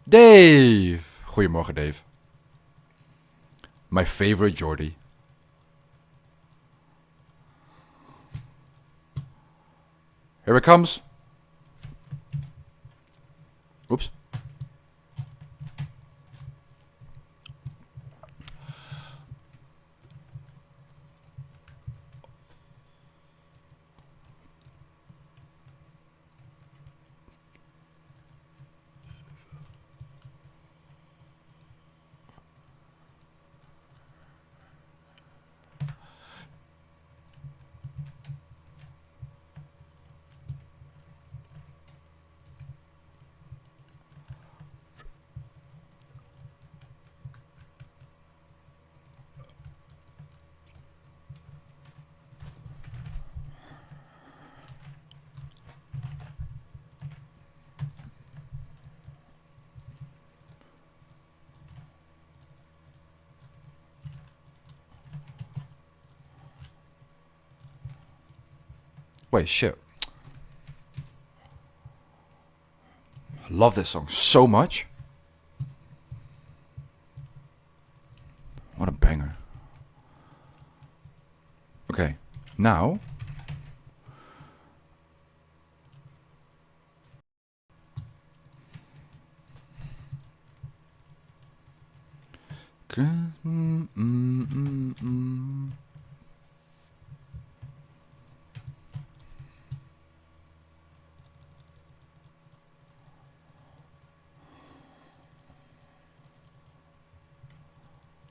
Dave! Goedemorgen, Dave. My favorite Jordy. Here it comes. Oops. Wait, shit. I love this song so much. What a banger. Okay, now...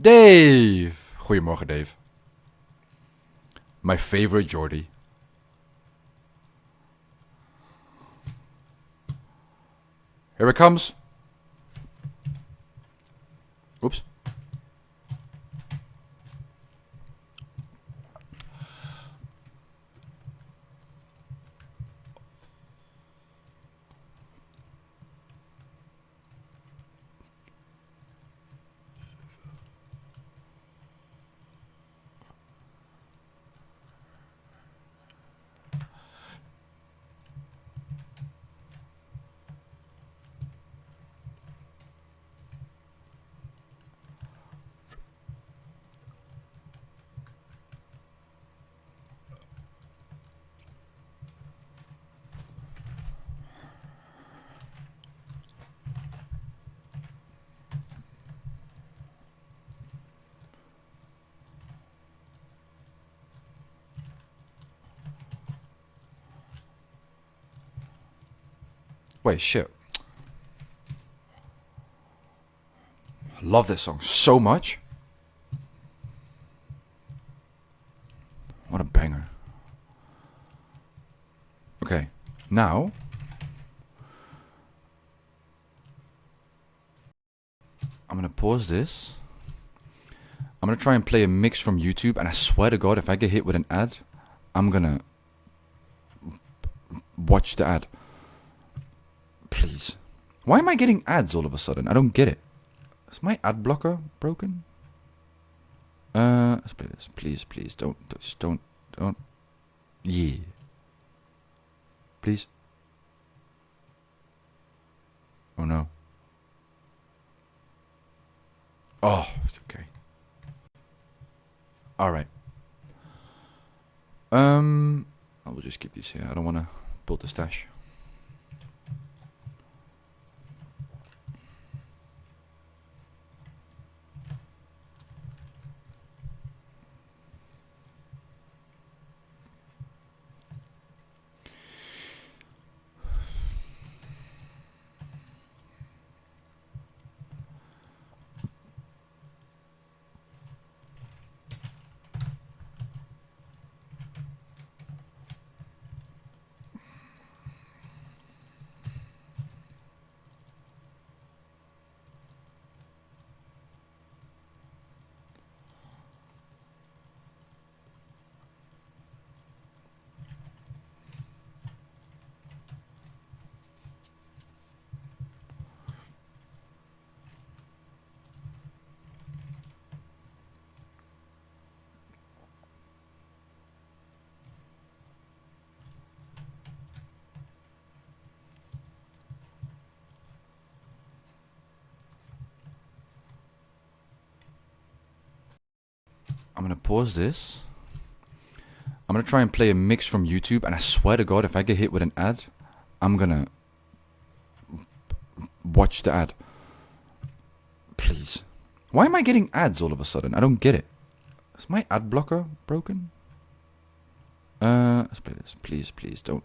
Dave! Goedemorgen, Dave. My favorite Jordy. Here it comes. Oops. Wait, shit. I love this song so much. What a banger. Okay, now... I'm gonna pause this. I'm gonna try and play a mix from YouTube, and I swear to God, if I get hit with an ad, I'm gonna... watch the ad. Please. Why am I getting ads all of a sudden? I don't get it. Is my ad blocker broken? Let's play this. Please, please, don't. Yeah. Please. Oh no. Oh, okay. Alright. I will just keep these here. I don't want to build the stash. I'm gonna pause this. I'm gonna try and play a mix from YouTube, and I swear to God, if I get hit with an ad, I'm gonna watch the ad. Please. Why am I getting ads all of a sudden? I don't get it. Is my ad blocker broken? Let's play this. Please, don't.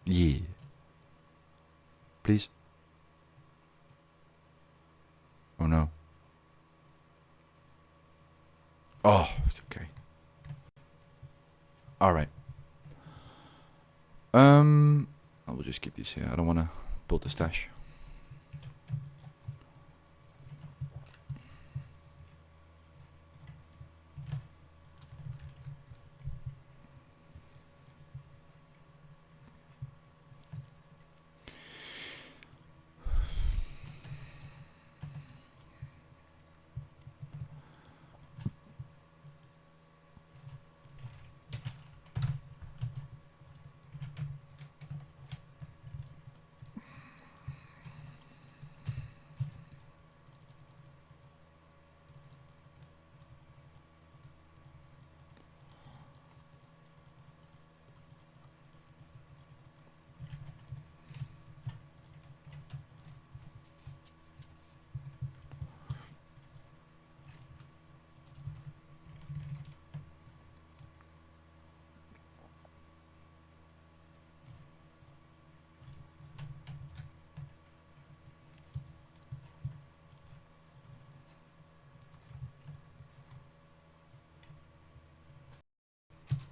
Yeah. Please. Oh no. Oh, okay. Alright. I will just keep these here. I don't want to build the stash.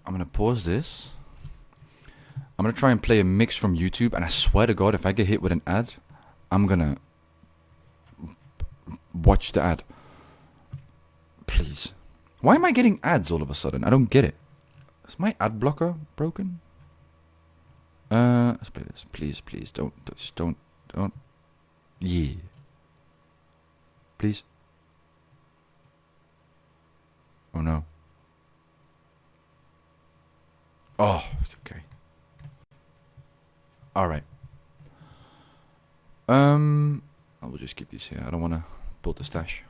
I'm gonna pause this. I'm gonna try and play a mix from YouTube, and I swear to God, if I get hit with an ad, I'm gonna watch the ad. Please. Why am I getting ads all of a sudden? I don't get it. Is my ad blocker broken? Let's play this. Please, don't. Yeah. Please. Oh no. Oh, okay. Alright. I will just keep these here. I don't want to build the stash.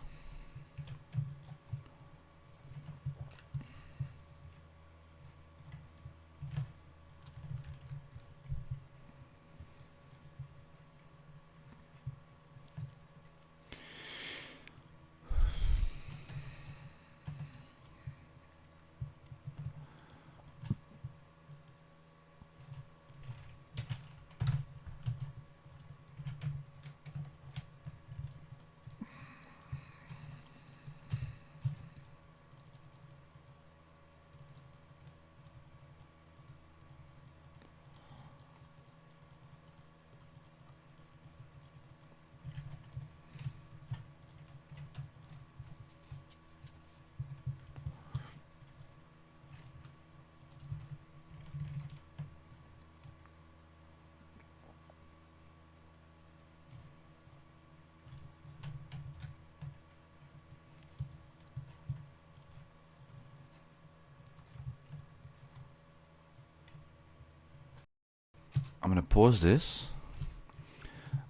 I'm gonna pause this.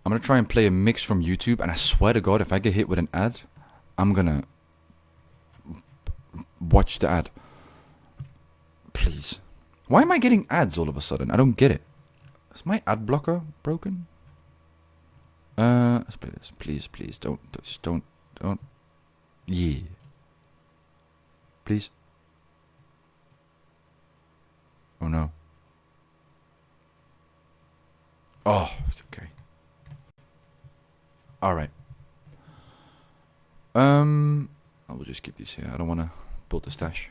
I'm gonna try and play a mix from YouTube, and I swear to God, if I get hit with an ad, I'm gonna watch the ad. Please. Why am I getting ads all of a sudden? I don't get it. Is my ad blocker broken? Let's play this. Please, don't. Yeah. Please. Oh no. Oh, okay. Alright. I will just keep these here. I don't want to build the stash.